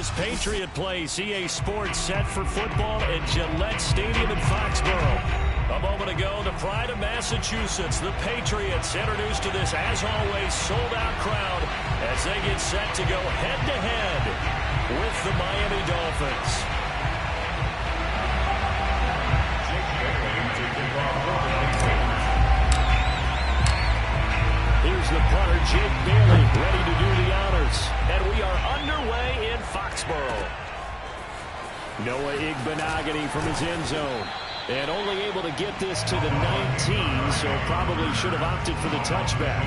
this Patriot Place. EA Sports set for football at Gillette Stadium in Foxborough. A moment ago, the pride of Massachusetts, the Patriots, introduced to this, as always, sold-out crowd as they get set to go head-to-head with the Miami Dolphins. Here's the punter, Jake Bailey, ready to do the honors. And we are underway in Foxborough. Noah Igbenogany from his end zone. And only able to get this to the 19, so probably should have opted for the touchback.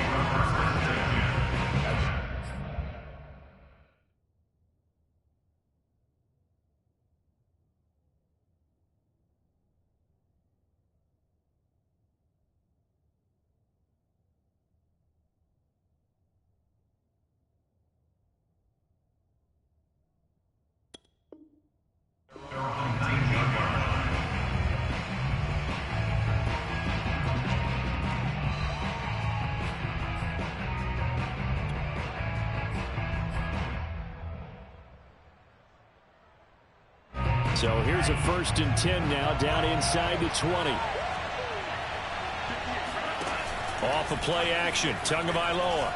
So here's a 1st and 10 now, down inside the 20. Off of play action, Tagovailoa.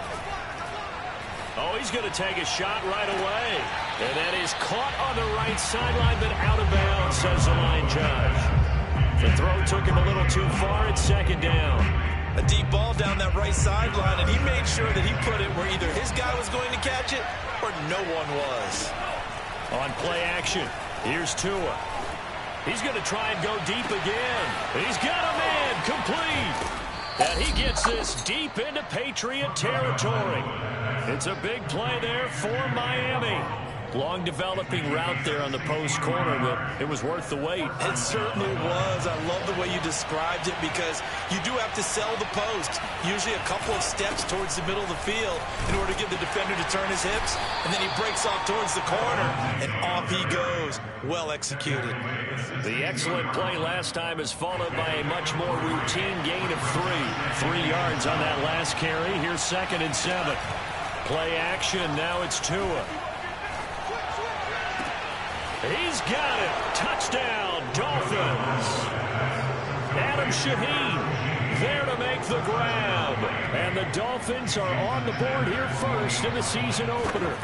Oh, he's going to take a shot right away. And that is caught on the right sideline, but out of bounds, says the line judge. The throw took him a little too far at 2nd down. A deep ball down that right sideline, and he made sure that he put it where either his guy was going to catch it or no one was. On play action, here's Tua. He's going to try and go deep again. He's got a man complete. And he gets this deep into Patriot territory. It's a big play there for Miami. Long developing route there on the post corner, but it was worth the wait. It certainly was. I love the way you described it because you do have to sell the post. Usually a couple of steps towards the middle of the field in order to get the defender to turn his hips, and then he breaks off towards the corner, and off he goes. Well executed. The excellent play last time is followed by a much more routine gain of 3. 3 yards on that last carry. Here's 2nd and 7. Play action. Now it's Tua. He's got it. Touchdown, Dolphins. Adam Shaheen there to make the grab. And the Dolphins are on the board here first in the season opener.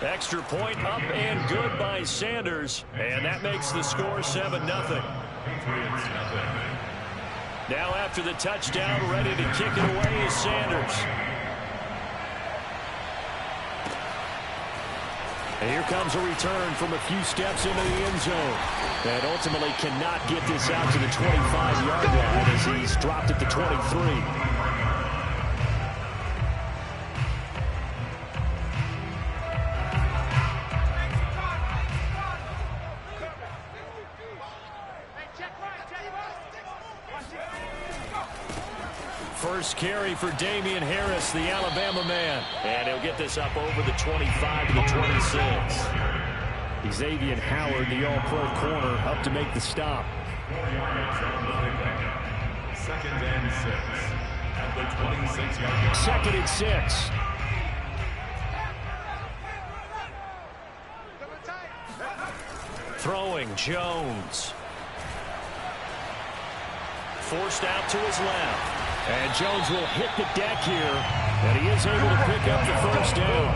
Extra point up and good by Sanders. And that makes the score 7-0. Now after the touchdown, ready to kick it away is Sanders. And here comes a return from a few steps into the end zone. And ultimately cannot get this out to the 25-yard line as he's dropped at the 23. First carry for Damian Harris, the Alabama man. And he'll get this up over the 25 to the 26. Xavier Howard, the all-pro corner, up to make the stop. 2nd and 6 at the 26-yard line. 2nd and 6. Throwing Jones. Forced out to his left. And Jones will hit the deck here, and he is able to pick up the 1st down.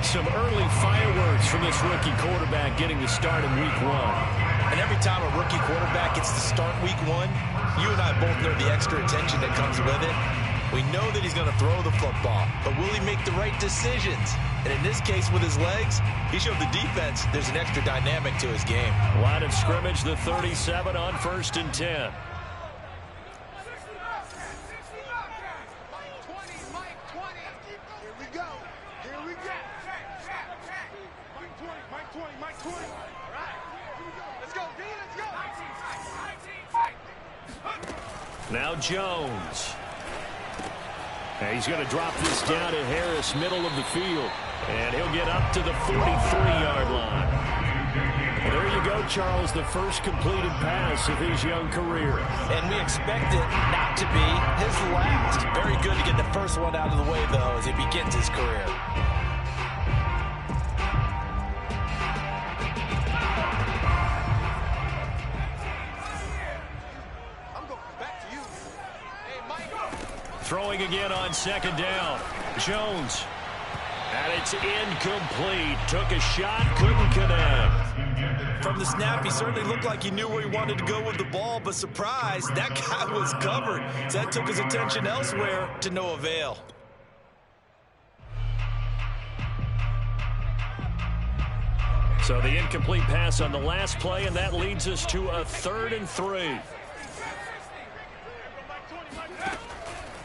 Some early fireworks from this rookie quarterback getting the start in week 1. And every time a rookie quarterback gets to start week 1, you and I both know the extra attention that comes with it. We know that he's going to throw the football, but will he make the right decisions? And in this case, with his legs, he showed the defense there's an extra dynamic to his game. Line of scrimmage, the 37 on 1st and 10. Now Jones. And he's going to drop this down to Harris, middle of the field. And he'll get up to the 43-yard line. Well, there you go, Charles, the first completed pass of his young career. And we expect it not to be his last. Very good to get the first one out of the way, though, as he begins his career. Throwing again on second down. Jones. And it's incomplete. Took a shot, couldn't connect. From the snap, he certainly looked like he knew where he wanted to go with the ball, but surprise, that guy was covered. So that took his attention elsewhere to no avail. So the incomplete pass on the last play, and that leads us to a 3rd and 3.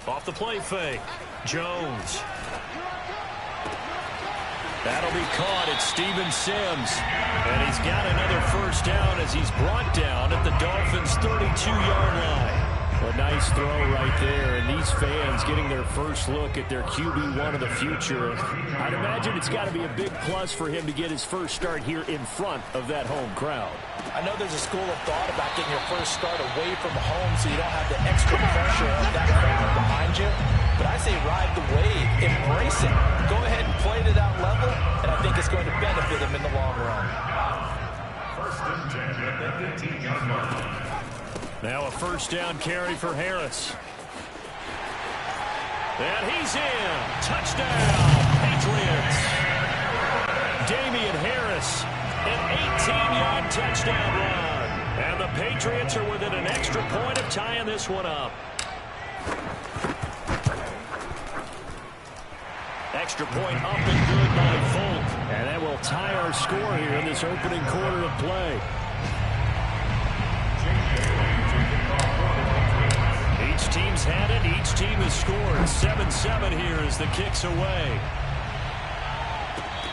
Off the play fake. Jones. That'll be caught at Steven Sims. And he's got another first down as he's brought down at the Dolphins' 32-yard line. A nice throw right there, and these fans getting their first look at their QB1 of the future. I'd imagine it's got to be a big plus for him to get his first start here in front of that home crowd. I know there's a school of thought about getting your first start away from home so you don't have the extra pressure of that crowd behind you. But I say ride the wave, embrace it. Go ahead and play to that level, and I think it's going to benefit him in the long run. First and 10 at the 15-yard line. Now a first down carry for Harris. And he's in. Touchdown, Patriots. Damian Harris, an 18-yard touchdown run. And the Patriots are within an extra point of tying this one up. Extra point up and good by Folk. And that will tie our score here in this opening quarter of play. Each team's had it. Each team has scored. 7-7 here as the kick's away.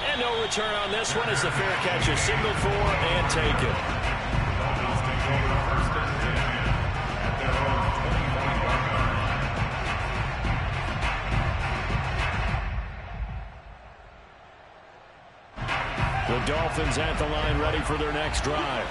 And no return on this one as the fair catch is signaled for and taken. Dolphins take over first and 10 at their own 25-yard line. The Dolphins at the line ready for their next drive.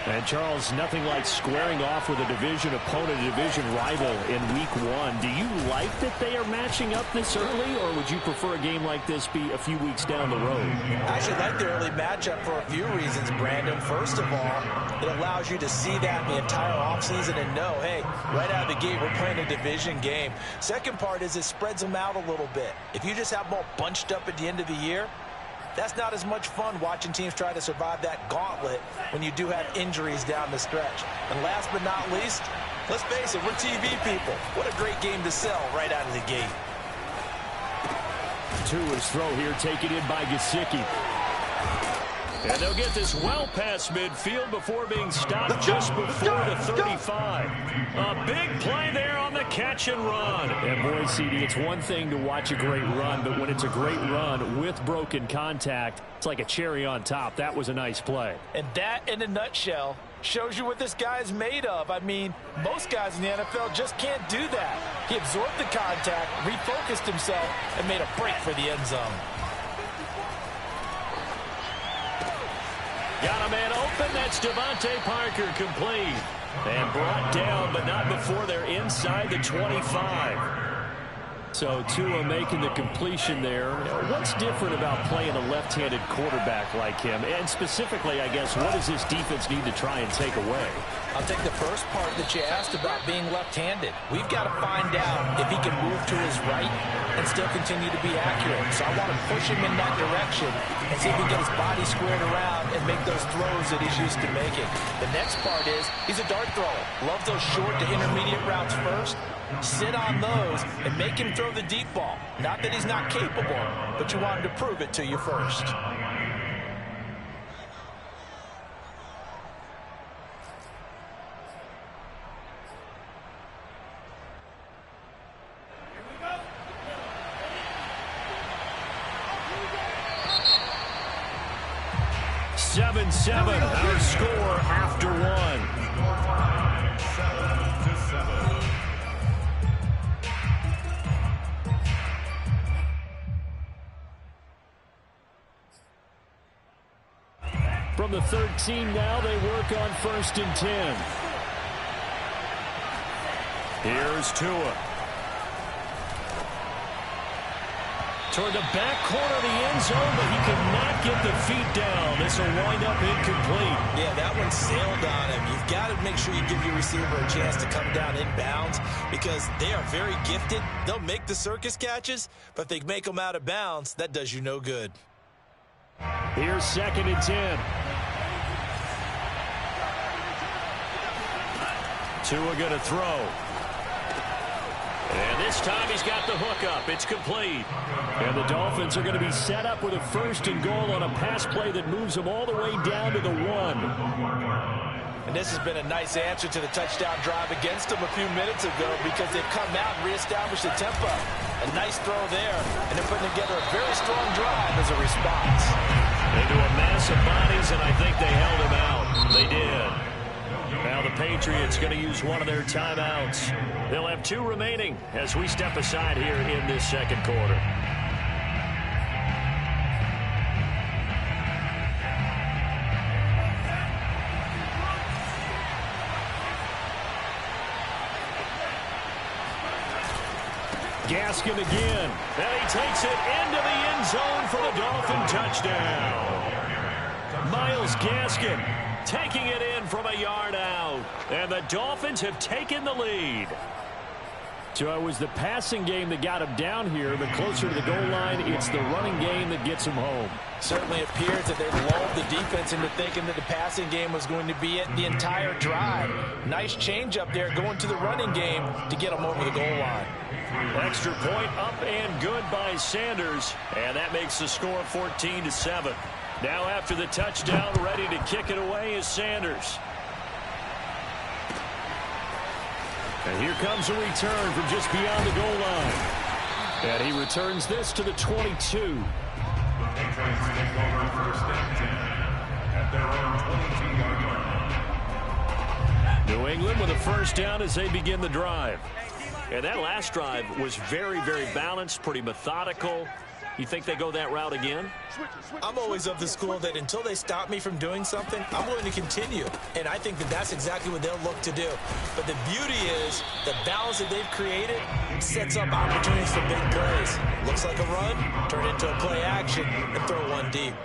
And, Charles, nothing like squaring off with a division opponent, a division rival in Week 1. Do you like that they are matching up this early, or would you prefer a game like this be a few weeks down the road? I actually like the early matchup for a few reasons, Brandon. First of all, it allows you to see that in the entire offseason and know, hey, right out of the gate, we're playing a division game. Second part is it spreads them out a little bit. If you just have them all bunched up at the end of the year, that's not as much fun watching teams try to survive that gauntlet when you do have injuries down the stretch. And last but not least, let's face it, we're TV people. What a great game to sell right out of the gate. Tua's throw here taken in by Gesicki. And they'll get this well past midfield before being stopped just before the 35. A big play there on the catch and run. And boy, CD, it's one thing to watch a great run, but when it's a great run with broken contact, it's like a cherry on top. That was a nice play. And that, in a nutshell, shows you what this guy is made of. I mean, most guys in the NFL just can't do that. He absorbed the contact, refocused himself, and made a break for the end zone. Got a man open. That's Devontae Parker, complete. And brought down, but not before they're inside the 25. So Tua making the completion there. What's different about playing a left-handed quarterback like him? And specifically, I guess, what does this defense need to try and take away? I'll take the first part that you asked about being left-handed. We've got to find out if he can move to his right and still continue to be accurate. So I want to push him in that direction and see if he can get his body squared around and make those throws that he's used to making. The next part is he's a dart thrower. Loves those short to intermediate routes first. Sit on those and make him throw the deep ball. Not that he's not capable, but you want him to prove it to you first. Our score after one. 7-7. From the 13 now, they work on 1st and 10. Here's Tua. Toward the back corner of the end zone, but he could not get the feet down. This will wind up incomplete. Yeah, that one and sailed on him. You've got to make sure you give your receiver a chance to come down inbounds because they are very gifted. They'll make the circus catches, but if they make them out of bounds, that does you no good. Here's 2nd and 10. Tua going to throw. And this time he's got the hook up. It's complete. And the Dolphins are going to be set up with a 1st and goal on a pass play that moves them all the way down to the 1. And this has been a nice answer to the touchdown drive against them a few minutes ago because they've come out and reestablished the tempo. A nice throw there, and they're putting together a very strong drive as a response. They do a mass of bodies, and I think they held him out. They did. Now the Patriots going to use one of their timeouts. They'll have 2 remaining as we step aside here in this 2nd quarter. Gaskin again, and he takes it into the end zone for the Dolphin touchdown. Myles Gaskin taking it in from a yard out, and the Dolphins have taken the lead. So it was the passing game that got him down here, but closer to the goal line, it's the running game that gets him home. Certainly appears that they lulled the defense into thinking that the passing game was going to be it the entire drive. Nice change up there going to the running game to get them over the goal line. Extra point up and good by Sanders, and that makes the score 14-7. Now after the touchdown, ready to kick it away is Sanders. And here comes a return from just beyond the goal line. And he returns this to the 22. Patriots take over 1st and 10 at their own 22-yard line. New England with a 1st down as they begin the drive. And that last drive was very, very balanced, pretty methodical. You think they go that route again? I'm always of the school that until they stop me from doing something, I'm going to continue. And I think that that's exactly what they'll look to do. But the beauty is the balance that they've created sets up opportunities for big plays. Looks like a run, turn it into a play action, and throw one deep.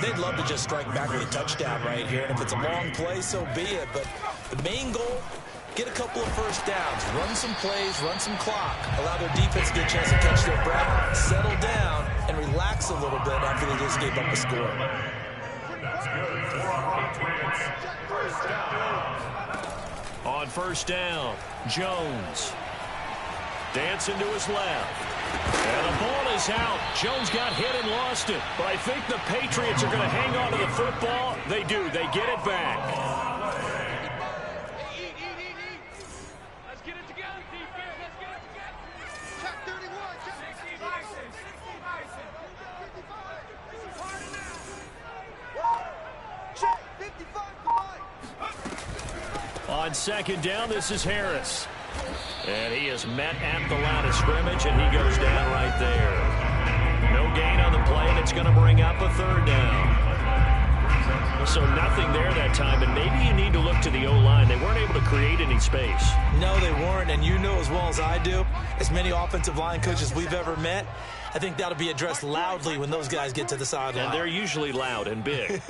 They'd love to just strike back with a touchdown right here. And if it's a long play, so be it. But the main goal, get a couple of 1st downs, run some plays, run some clock, allow their defense to get a chance to catch their breath, settle down, and relax a little bit after they just gave up a score. On 1st down, Jones. Dancing to his left. And the ball is out. Jones got hit and lost it. But I think the Patriots are going to hang on to the football. They do. They get it back. On 2nd down, this is Harris. And he is met at the line of scrimmage, and he goes down right there. No gain on the play, and it's going to bring up a 3rd down. So nothing there that time, and maybe you need to look to the O-line. They weren't able to create any space. No, they weren't, and you know as well as I do, as many offensive line coaches we've ever met, I think that'll be addressed loudly when those guys get to the sideline. And they're usually loud and big.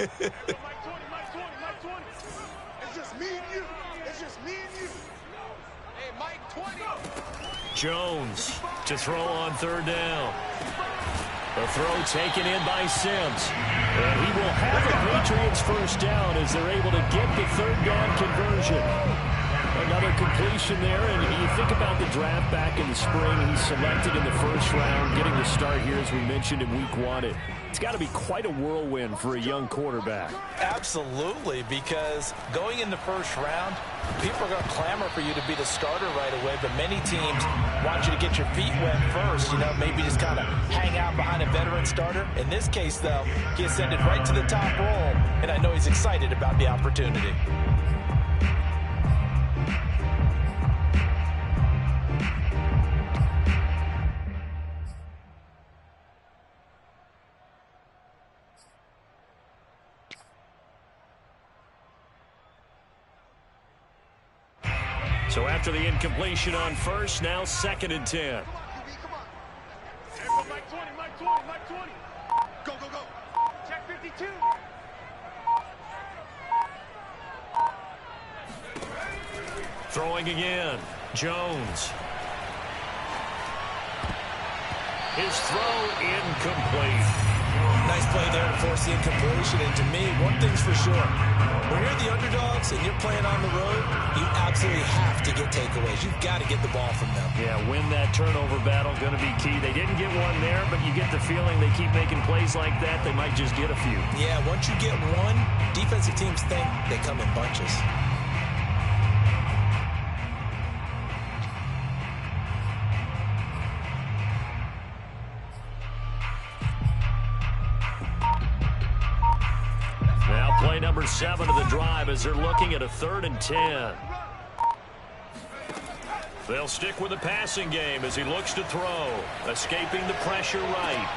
Jones to throw on 3rd down. The throw taken in by Sims. And he will have the Patriots 1st down as they're able to get the 3rd down conversion. Another completion there, and you think about the draft back in the spring. He's selected in the 1st round, getting the start here, as we mentioned, in week 1. It's got to be quite a whirlwind for a young quarterback. Absolutely, because going in the 1st round, people are going to clamor for you to be the starter right away, but many teams want you to get your feet wet first, maybe just kind of hang out behind a veteran starter. In this case, though, he ascended right to the top role, and I know he's excited about the opportunity. So after the incompletion on 1st, now 2nd and 10. Mike 20. Go. Check 52. Throwing again. Jones. His throw incomplete. Nice play there to force the incompletion. And to me, one thing's for sure. When you're the underdogs and you're playing on the road, you absolutely have to get takeaways. You've got to get the ball from them. Yeah, win that turnover battle, going to be key. They didn't get one there, but you get the feeling they keep making plays like that, they might just get a few. Yeah, once you get one, defensive teams think they come in bunches. Play number 7 of the drive as they're looking at a 3rd and 10. They'll stick with the passing game as he looks to throw. Escaping the pressure right.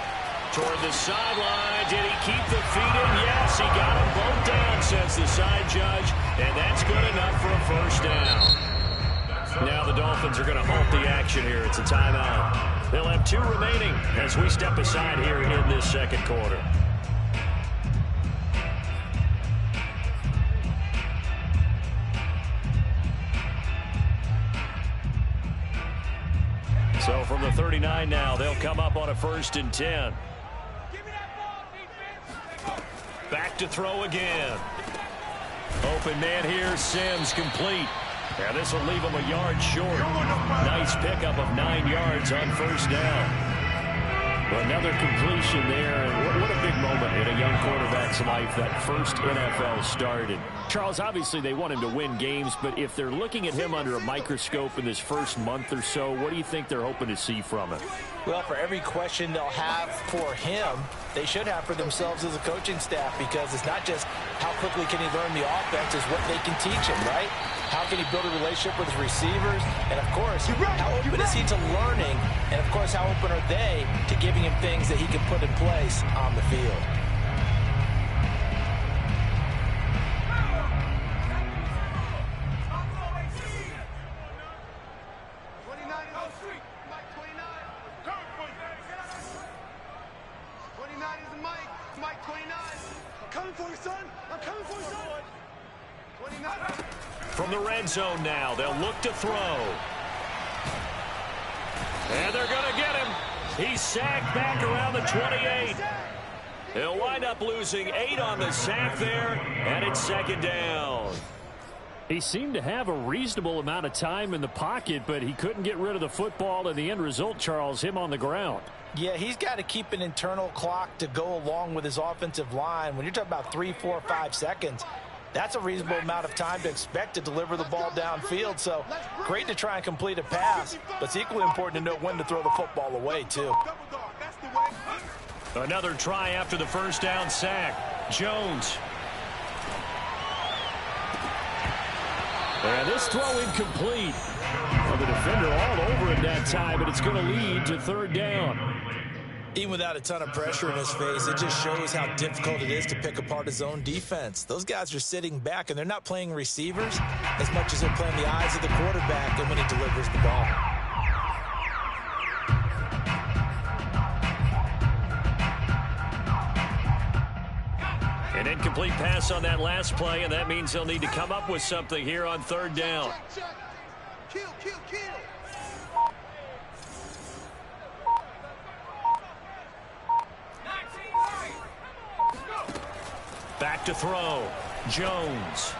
Toward the sideline. Did he keep the feet in? Yes, he got them both down, says the side judge. And that's good enough for a first down. Now the Dolphins are going to halt the action here. It's a timeout. They'll have 2 remaining as we step aside here in this second quarter. So from the 39 now, they'll come up on a 1st and 10. Back to throw again. Open man here, Sims complete. And this will leave him a yard short. Nice pickup of 9 yards on 1st down. Another completion there, and what a big moment in a young quarterback's life, that first NFL start. And Charles, obviously they want him to win games, but if they're looking at him under a microscope in this first month or so, what do you think they're hoping to see from him? Well, for every question they'll have for him, they should have for themselves as a coaching staff, because it's not just how quickly can he learn the offense, it's what they can teach him, right? How can he build a relationship with his receivers? And, of course, how open is he to learning? And, of course, how open are they to giving him things that he can put in place on the field? From the red zone now, they'll look to throw. And they're going to get him. He's sacked back around the 28. He'll wind up losing 8 on the sack there, and it's 2nd down. He seemed to have a reasonable amount of time in the pocket, but he couldn't get rid of the football, and the end result, Charles, him on the ground. Yeah, he's got to keep an internal clock to go along with his offensive line. When you're talking about 3, 4, 5 seconds, that's a reasonable amount of time to expect to deliver the ball downfield. So great to try and complete a pass, but it's equally important to know when to throw the football away, too. Another try after the first down sack. Jones. And this throw incomplete. Well, the defender all over it that time, but it's going to lead to 3rd down. Even without a ton of pressure in his face, it just shows how difficult it is to pick apart his own defense. Those guys are sitting back, and they're not playing receivers as much as they're playing the eyes of the quarterback and when he delivers the ball. An incomplete pass on that last play, and that means they'll need to come up with something here on 3rd down. Kill. Back to throw. Jones.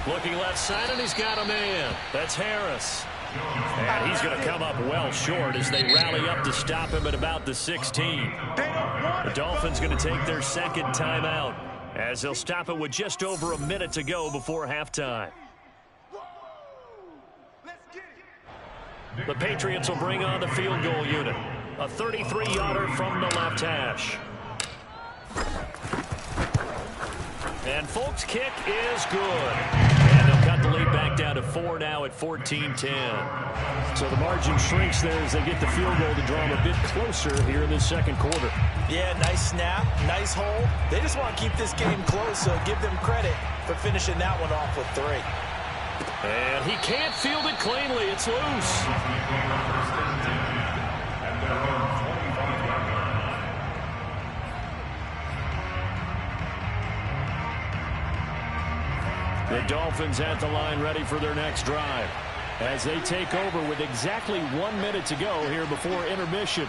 Looking left side, and he's got a man. That's Harris. And he's going to come up well short as they rally up to stop him at about the 16. The Dolphins going to take their 2nd timeout as they'll stop it with just over a minute to go before halftime. The Patriots will bring on the field goal unit. A 33-yarder from the left hash. And Folk's kick is good. And they'll cut the lead back down to 4 now at 14-10. So the margin shrinks there as they get the field goal to draw them a bit closer here in this 2nd quarter. Yeah, nice snap, nice hold. They just want to keep this game close, so give them credit for finishing that one off with 3. And he can't field it cleanly. It's loose. The Dolphins at the line ready for their next drive as they take over with exactly 1 minute to go here before intermission.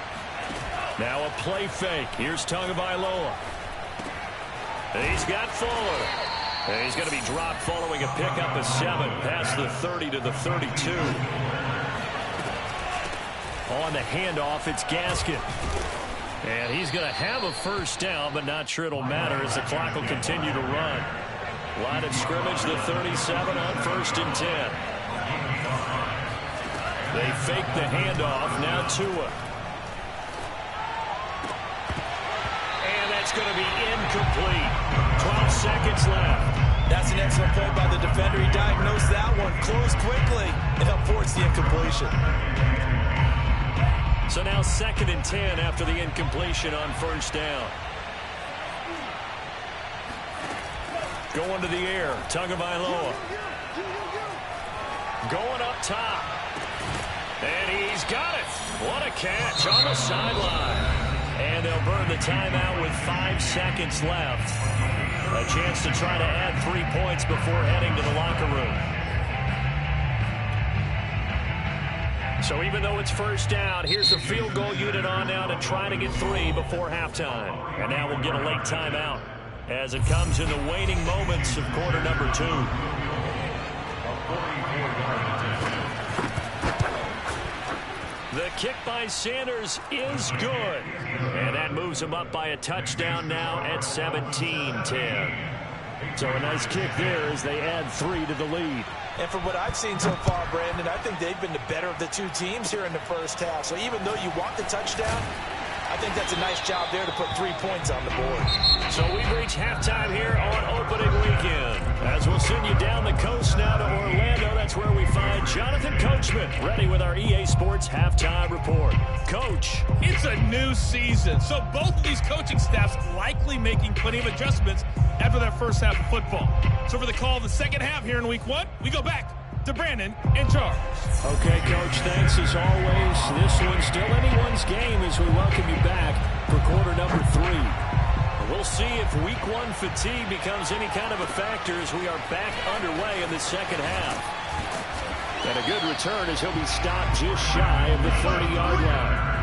Now a play fake. Here's Tagovailoa. He's got Fuller. And he's going to be dropped following a pickup of 7 past the 30 to the 32. On the handoff, it's Gaskin. And he's going to have a first down, but not sure it'll matter as the clock will continue to run. Line of scrimmage, the 37 on 1st and 10. They fake the handoff. Now Tua. And that's going to be incomplete. 12 seconds left. That's an excellent play by the defender. He diagnosed that one, closed quickly, and helped force the incompletion. So now 2nd and 10 after the incompletion on 1st down. Going to the air, Tagovailoa. Going up top. And he's got it. What a catch on the sideline. And they'll burn the timeout with 5 seconds left. A chance to try to add 3 points before heading to the locker room. So even though it's 1st down, here's the field goal unit on now to try to get 3 before halftime. And now we'll get a late timeout as it comes in the waning moments of quarter number 2. The kick by Sanders is good. And that moves him up by a touchdown now at 17-10. So a nice kick there as they add 3 to the lead. And from what I've seen so far, Brandon, I think they've been the better of the 2 teams here in the first half. So even though you want the touchdown, I think that's a nice job there to put 3 points on the board. So we've reached halftime here on opening weekend. As we'll send you down the coast now to Orlando, that's where we find Jonathan Coachman ready with our EA Sports Halftime Report. Coach. It's a new season, so both of these coaching staffs likely making plenty of adjustments after their first half of football. So for the call of the second half here in week 1, we go back to Brandon and Charles. Okay, Coach, thanks as always. This one's still anyone's game as we welcome you back for quarter number 3. We'll see if week 1 fatigue becomes any kind of a factor as we are back underway in the second half. And a good return as he'll be stopped just shy of the 30-yard line.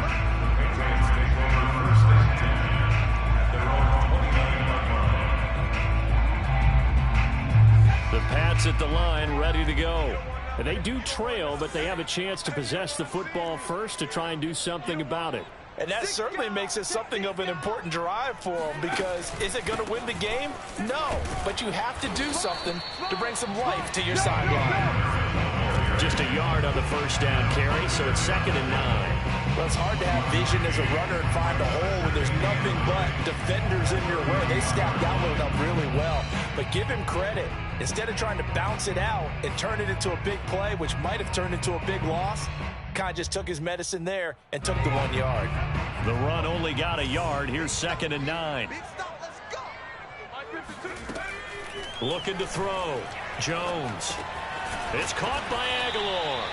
The Pats at the line, ready to go. They do trail, but they have a chance to possess the football first to try and do something about it. And that certainly makes it something of an important drive for them, because is it going to win the game? No, but you have to do something to bring some life to your sideline. Just a yard on the first down carry, so it's 2nd and 9. Well, it's hard to have vision as a runner and find a hole when there's nothing but defenders in your way. They stacked that one up really well. But give him credit. Instead of trying to bounce it out and turn it into a big play, which might have turned into a big loss, kind of just took his medicine there and took the 1 yard. The run only got a yard. Here's 2nd and 9. Looking to throw. Jones. It's caught by Aguilar.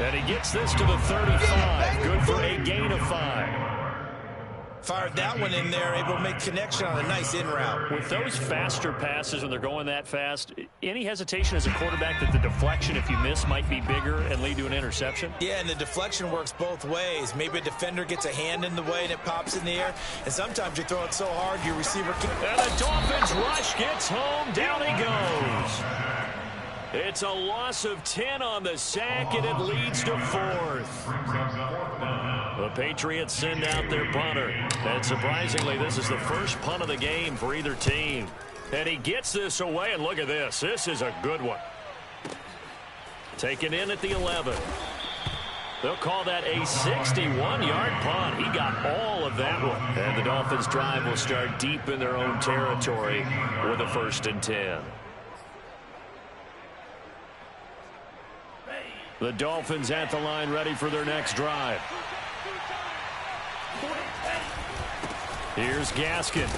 And he gets this to the 35. Good for a gain of 5. Fired that one in there, able to make connection on a nice in route. With those faster passes when they're going that fast, any hesitation as a quarterback that the deflection, if you miss, might be bigger and lead to an interception? Yeah, and the deflection works both ways. Maybe a defender gets a hand in the way and it pops in the air. And sometimes you throw it so hard your receiver can... And the Dolphins rush gets home. Down he goes. It's a loss of 10 on the sack, and it leads to 4th. The Patriots send out their punter. And surprisingly, this is the first punt of the game for either team. And he gets this away, and look at this. This is a good one. Taken in at the 11. They'll call that a 61-yard punt. He got all of that one. And the Dolphins' drive will start deep in their own territory with a 1st and 10. The Dolphins at the line ready for their next drive. Here's Gaskin.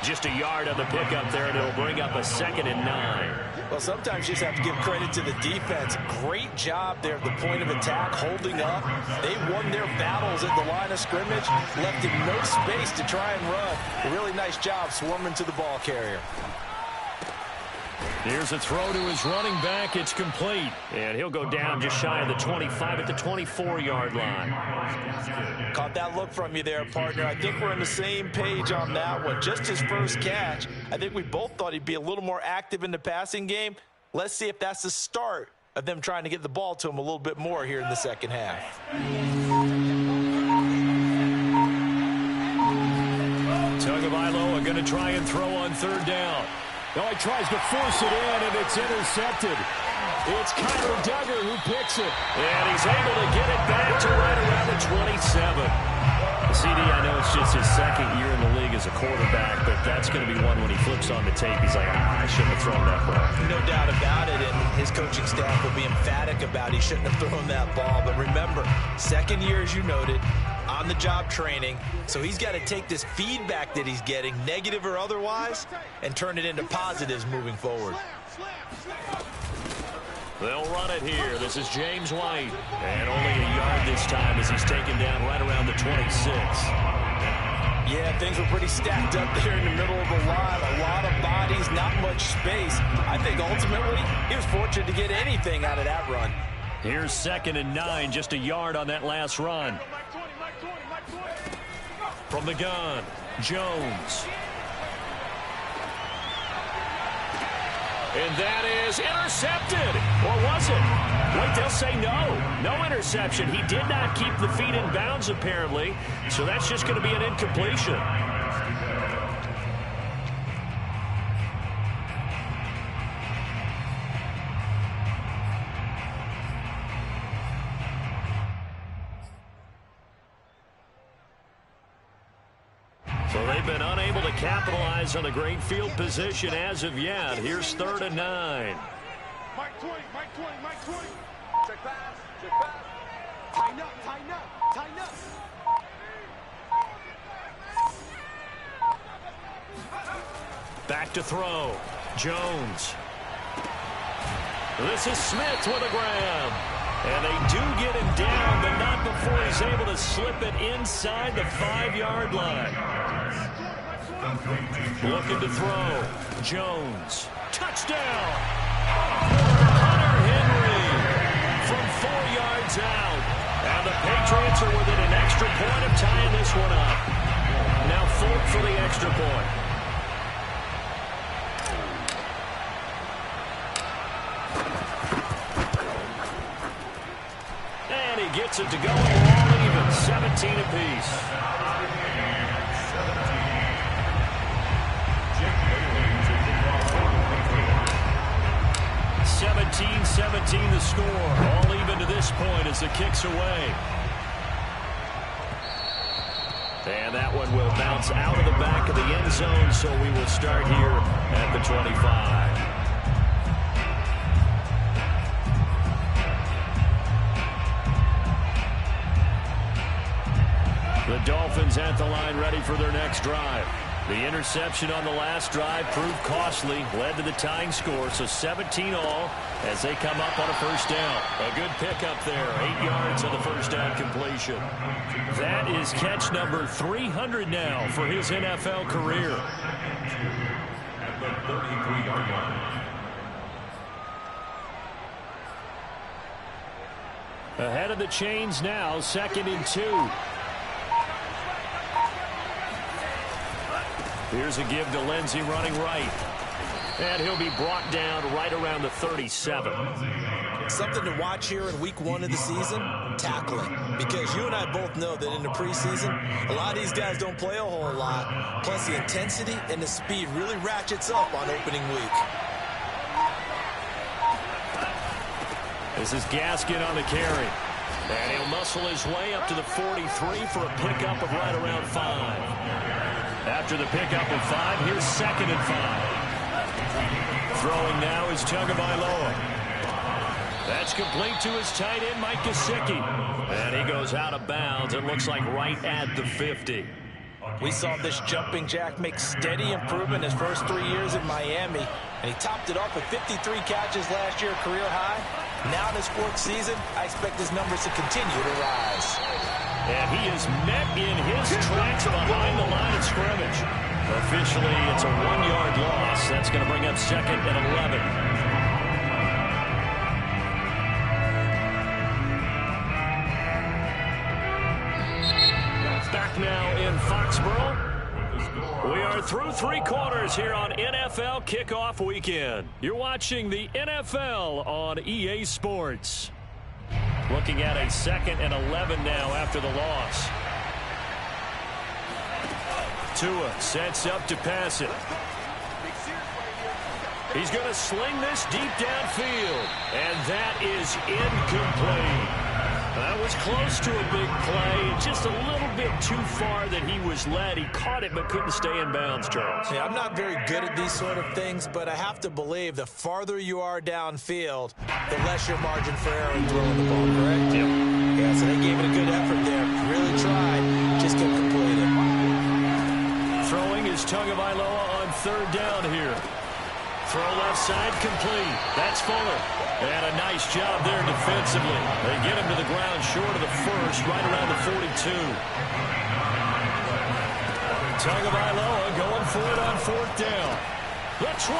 Just a yard on the pickup there, and it'll bring up a 2nd and 9. Well, sometimes you just have to give credit to the defense. Great job there at the point of attack, holding up. They won their battles at the line of scrimmage, left him no space to try and run. A really nice job swarming to the ball carrier. Here's a throw to his running back. It's complete. And he'll go down just shy of the 25 at the 24-yard line. Caught that look from you there, partner. I think we're on the same page on that one. Just his first catch. I think we both thought he'd be a little more active in the passing game. Let's see if that's the start of them trying to get the ball to him a little bit more here in the second half. Tagovailoa going to try and throw on third down. No, he tries to force it in, and it's intercepted. It's Kyler Duggar who picks it. And he's able to get it back to right around the 27. CD, I know it's just his second year in the league as a quarterback, but that's going to be one when he flips on the tape. He's like, I shouldn't have thrown that ball. No doubt about it, and his coaching staff will be emphatic about he shouldn't have thrown that ball. But remember, second year, as you noted, on-the-job training, so he's got to take this feedback that he's getting, negative or otherwise, and turn it into positives moving forward. They'll run it here. This is James White. And only a yard this time as he's taken down right around the 26. Yeah, things were pretty stacked up there in the middle of the line. A lot of bodies, not much space. I think ultimately he was fortunate to get anything out of that run. Here's 2nd and 9, just a yard on that last run. From the gun, Jones. And that is intercepted. Or was it? Wait, they'll say no. No interception. He did not keep the feet in bounds, apparently. So that's just going to be an incompletion. So they've been unable to capitalize on a great field position as of yet. Here's 3rd and 9. Mike 20, Mike 20, Mike 20. Check pass, check pass. Tighten up, tighten up, tighten up. Back to throw. Jones. This is Smith with a grab. And they do get him down, but not before he's able to slip it inside the 5-yard line. Looking to throw. Jones. Touchdown! Hunter Henry from 4 yards out. And the Patriots are within an extra point of tying this one up. Now Folk for the extra point. And he gets it to go all even, 17 apiece. 17-17 the score. All even to this point as the kick's away. And that one will bounce out of the back of the end zone, so we will start here at the 25. The Dolphins at the line ready for their next drive. The interception on the last drive proved costly, led to the tying score, so 17 all as they come up on a first down. A good pickup there, 8 yards on the first down completion. That is catch number 300 now for his NFL career. At the 33-yard line. Ahead of the chains now, 2nd and 2. Here's a give to Lindsey running right. And he'll be brought down right around the 37. Something to watch here in week 1 of the season, tackling. Because you and I both know that in the preseason, a lot of these guys don't play a whole lot. Plus the intensity and the speed really ratchets up on opening week. This is Gaskin on the carry. And he'll muscle his way up to the 43 for a pickup of right around 5. After the pickup of 5, here's 2nd and 5. Throwing now is Tagovailoa. That's complete to his tight end, Mike Gesicki. And he goes out of bounds. It looks like right at the 50. We saw this jumping jack make steady improvement his first 3 years in Miami. And he topped it off with 53 catches last year, career high. Now in his 4th season, I expect his numbers to continue to rise. And he is met in his tracks behind the line of scrimmage. Officially, it's a 1-yard loss. That's going to bring up 2nd and 11. Back now in Foxborough. We are through 3 quarters here on NFL Kickoff Weekend. You're watching the NFL on EA Sports. Looking at a 2nd and 11 now after the loss. Tua sets up to pass it. He's going to sling this deep downfield. And that is incomplete. That was close to a big play. Just a little bit too far that he was led. He caught it but couldn't stay in bounds, Charles. Yeah, I'm not very good at these sort of things, but I have to believe the farther you are downfield, the less your margin for error in throwing the ball, correct? Yep. Yeah, so they gave it a good effort there. Really tried. Just couldn't complete it. Throwing is Tagovailoa on 3rd down here. Throw left side complete. That's Fuller. And a nice job there defensively. They get him to the ground short of the first, right around the 42. Tagovailoa going for it on 4th down. The 20.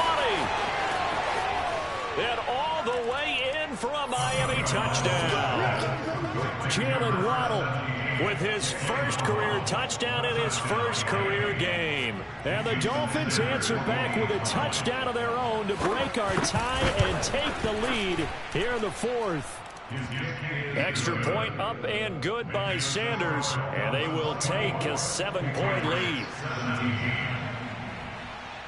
And all the way in for a Miami touchdown. Jalen Waddle with his first career touchdown in his first career game. And the Dolphins answer back with a touchdown of their own to break our tie and take the lead here in the 4th. Extra point up and good by Sanders, and they will take a 7-point lead.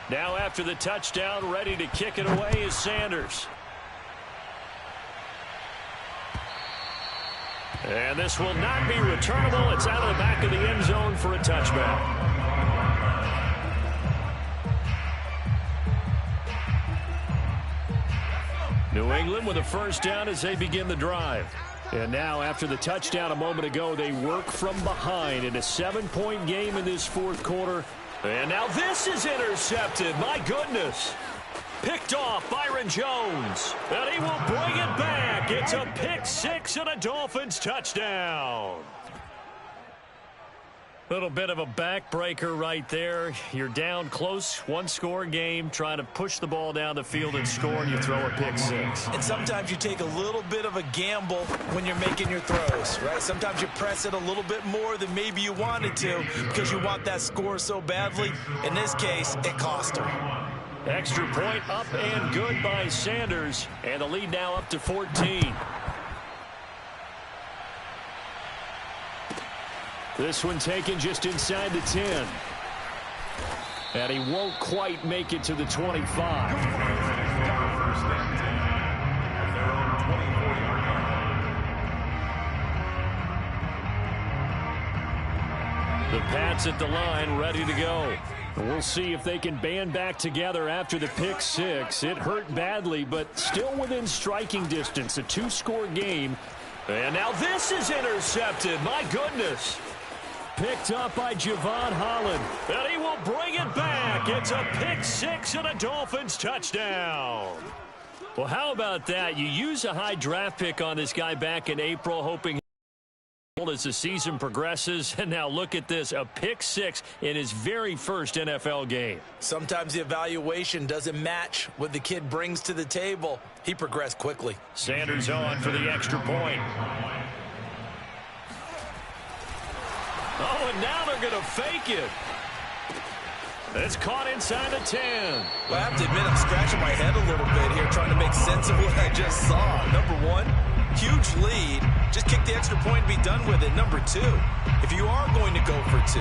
Now after the touchdown, ready to kick it away is Sanders. And this will not be returnable. It's out of the back of the end zone for a touchback. New England with a first down as they begin the drive. And now after the touchdown a moment ago, they work from behind in a 7-point game in this 4th quarter. And now this is intercepted. My goodness. Picked off Byron Jones. And he will bring it back. It's a pick 6 and a Dolphins touchdown. Little bit of a backbreaker right there. You're down close, 1-score game, trying to push the ball down the field and score, and you throw a pick 6. And sometimes you take a little bit of a gamble when you're making your throws, right? Sometimes you press it a little bit more than maybe you wanted to because you want that score so badly. In this case, it cost them. Extra point up and good by Sanders, and the lead now up to 14. This one taken just inside the 10. And he won't quite make it to the 25. The Pats at the line, ready to go. We'll see if they can band back together after the pick 6. It hurt badly, but still within striking distance. A 2-score game. And now this is intercepted. My goodness. Picked up by Javon Holland. And he will bring it back. It's a pick 6 and a Dolphins touchdown. Well, how about that? You use a high draft pick on this guy back in April, hoping as the season progresses, and now look at this, a pick 6 in his very first NFL game. Sometimes the evaluation doesn't match what the kid brings to the table. He progressed quickly. Sanders on for the extra point. Oh, and now they're going to fake it. It's caught inside the 10. Well, I have to admit, I'm scratching my head a little bit here trying to make sense of what I just saw. Number 1, huge lead. Just kick the extra point and be done with it. Number 2, if you are going to go for 2,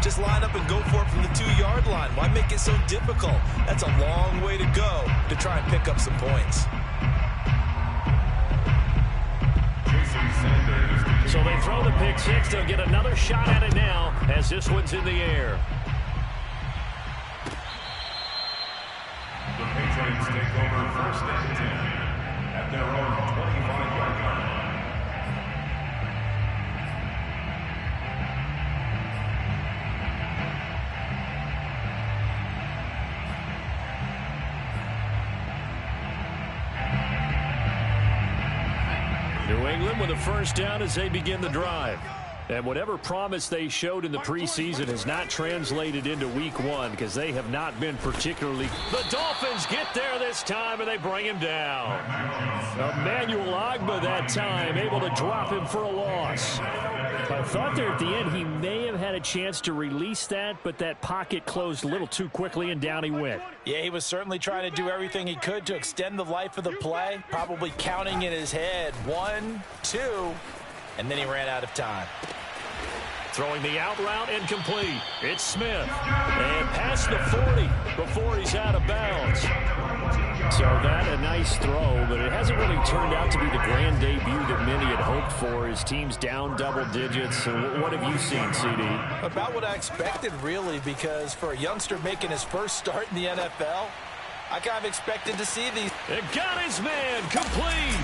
just line up and go for it from the 2-yard line. Why make it so difficult? That's a long way to go to try and pick up some points. So they throw the pick 6. They'll get another shot at it now as this one's in the air. The Patriots take over 1st and 10 at their own 25-yard line. New England with a first down as they begin the drive. And whatever promise they showed in the preseason has not translated into week one because they have not been particularly. The Dolphins get there this time, and they bring him down. Emmanuel Ogbah that time able to drop him for a loss. I thought there at the end he may have had a chance to release that, but that pocket closed a little too quickly, and down he went. Yeah, he was certainly trying to do everything he could to extend the life of the play, probably counting in his head 1, 2, and then he ran out of time. Throwing the out route incomplete. It's Smith. And past the 40 before he's out of bounds. So that a nice throw, but it hasn't really turned out to be the grand debut that many had hoped for. His team's down double digits. So what have you seen, CD? About what I expected, really, because for a youngster making his first start in the NFL, I kind of expected to see these. It got his man complete.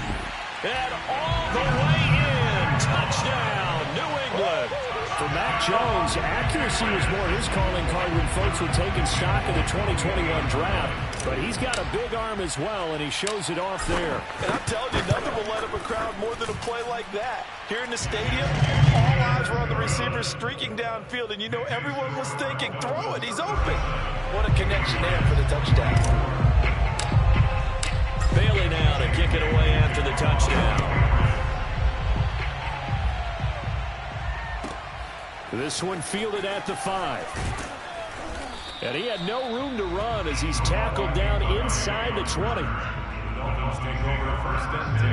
And all the way in. Touchdown, New England. For Mac Jones, accuracy was more his calling card when folks were taking stock of the 2021 draft. But he's got a big arm as well, and he shows it off there. And I'm telling you, nothing will let up a crowd more than a play like that. Here in the stadium, all eyes were on the receiver streaking downfield, and you know everyone was thinking, throw it, he's open. What a connection there for the touchdown. Bailey now to kick it away after the touchdown. This one fielded at the 5. And he had no room to run as he's tackled down inside the 20. Dolphins take over first and 10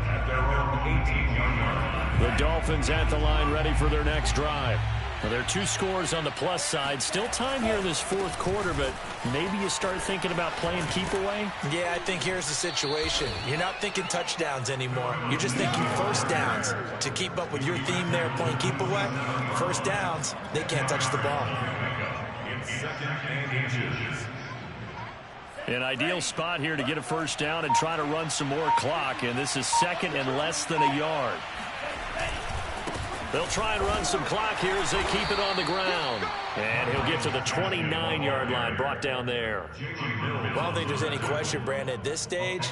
at their own 18-yard line. The Dolphins at the line ready for their next drive. Well, there are 2 scores on the plus side. Still time here in this fourth quarter, but maybe you start thinking about playing keep away? Yeah, I think here's the situation. You're not thinking touchdowns anymore. You're just thinking first downs. To keep up with your theme there, playing keep away, first downs, they can't touch the ball. It's second and inches. An ideal spot here to get a first down and try to run some more clock, and this is second and less than a yard. They'll try and run some clock here as they keep it on the ground. And he'll get to the 29-yard line, brought down there. Well, I don't think there's any question, Brandon, at this stage,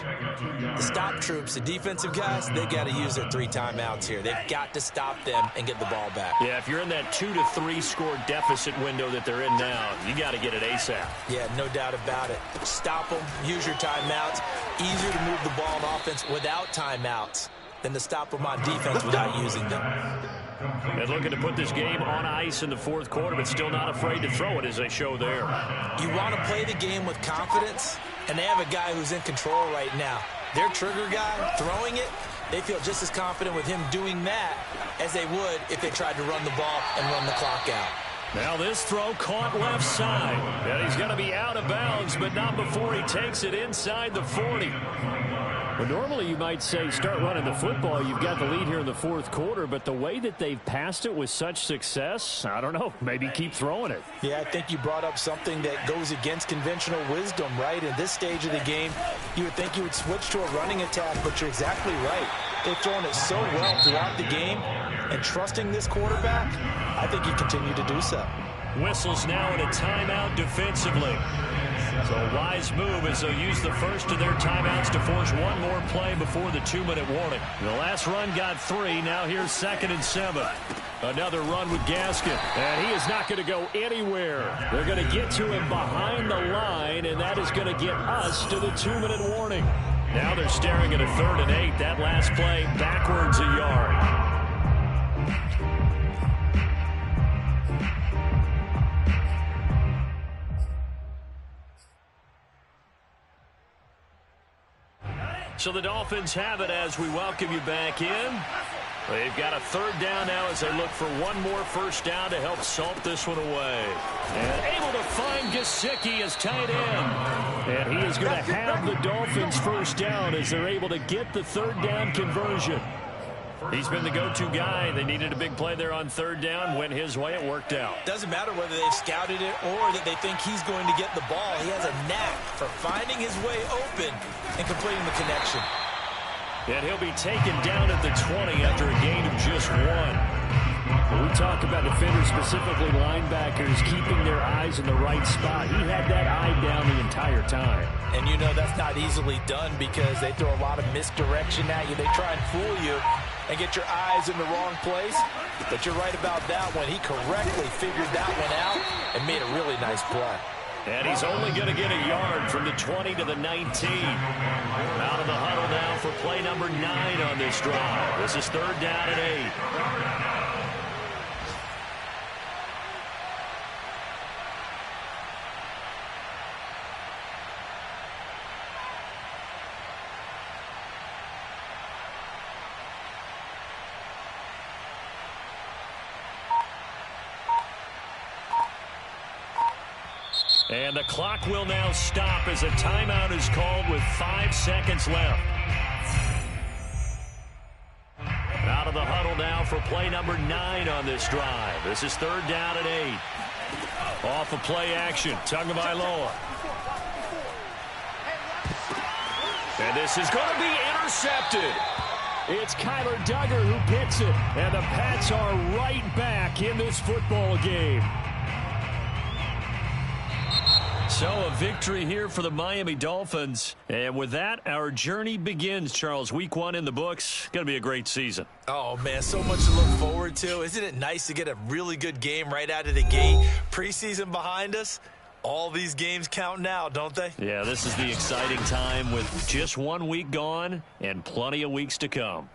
the stop troops, the defensive guys, they got to use their 3 timeouts here. They've got to stop them and get the ball back. Yeah, if you're in that 2 to 3 score deficit window that they're in now, you got to get it ASAP. Yeah, no doubt about it. Stop them, use your timeouts. Easier to move the ball on offense without timeouts than to stop them on defense without using them. And looking to put this game on ice in the fourth quarter, but still not afraid to throw it as they show there. You want to play the game with confidence, and they have a guy who's in control right now. Their trigger guy throwing it, they feel just as confident with him doing that as they would if they tried to run the ball and run the clock out. Now this throw caught left side. And he's going to be out of bounds, but not before he takes it inside the 40. Well, normally you might say start running the football. You've got the lead here in the fourth quarter, but the way that they've passed it with such success, I don't know, maybe keep throwing it. Yeah, I think you brought up something that goes against conventional wisdom, right? In this stage of the game, you would think you would switch to a running attack, but you're exactly right. They've thrown it so well throughout the game, and trusting this quarterback, I think you continue to do so. Whistles now in a timeout defensively. So a wise move as they'll use the first of their timeouts to force one more play before the 2-minute warning. The last run got 3. Now here's 2nd and 7. Another run with Gaskin. And he is not going to go anywhere. They're going to get to him behind the line, and that is going to get us to the 2-minute warning. Now they're staring at a 3rd and 8. That last play backwards a yard. So the Dolphins have it as we welcome you back in. They've got a 3rd down now as they look for one more first down to help salt this one away. And able to find Gesicki as tight end. And he is going to have the Dolphins first down as they're able to get the 3rd down conversion. He's been the go-to guy. They needed a big play there on 3rd down. Went his way. It worked out. Doesn't matter whether they've scouted it or that they think he's going to get the ball. He has a knack for finding his way open and completing the connection. And he'll be taken down at the 20 after a gain of just 1. When we talk about defenders, specifically linebackers, keeping their eyes in the right spot, he had that eye down the entire time. And you know that's not easily done because they throw a lot of misdirection at you. They try and fool you. and get your eyes in the wrong place. But you're right about that one. He correctly figured that one out and made a really nice play. And he's only going to get a yard from the 20 to the 19. Out of the huddle now for play number 9 on this drive. This is 3rd down and 8. And the clock will now stop as a timeout is called with 5 seconds left. Out of the huddle now for play number 9 on this drive. This is 3rd down and 8. Off of play action, Tagovailoa. And this is going to be intercepted. It's Kyler Duggar who gets it. And the Pats are right back in this football game. So a victory here for the Miami Dolphins. And with that, our journey begins, Charles. Week 1 in the books. Going to be a great season. Oh, man, so much to look forward to. Isn't it nice to get a really good game right out of the gate? Preseason behind us. All these games count now, don't they? Yeah, this is the exciting time with just 1 week gone and plenty of weeks to come.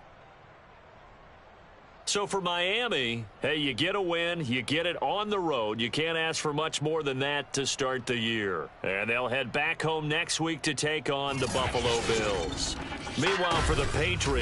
So for Miami, hey, you get a win, you get it on the road. You can't ask for much more than that to start the year. And they'll head back home next week to take on the Buffalo Bills. Meanwhile, for the Patriots,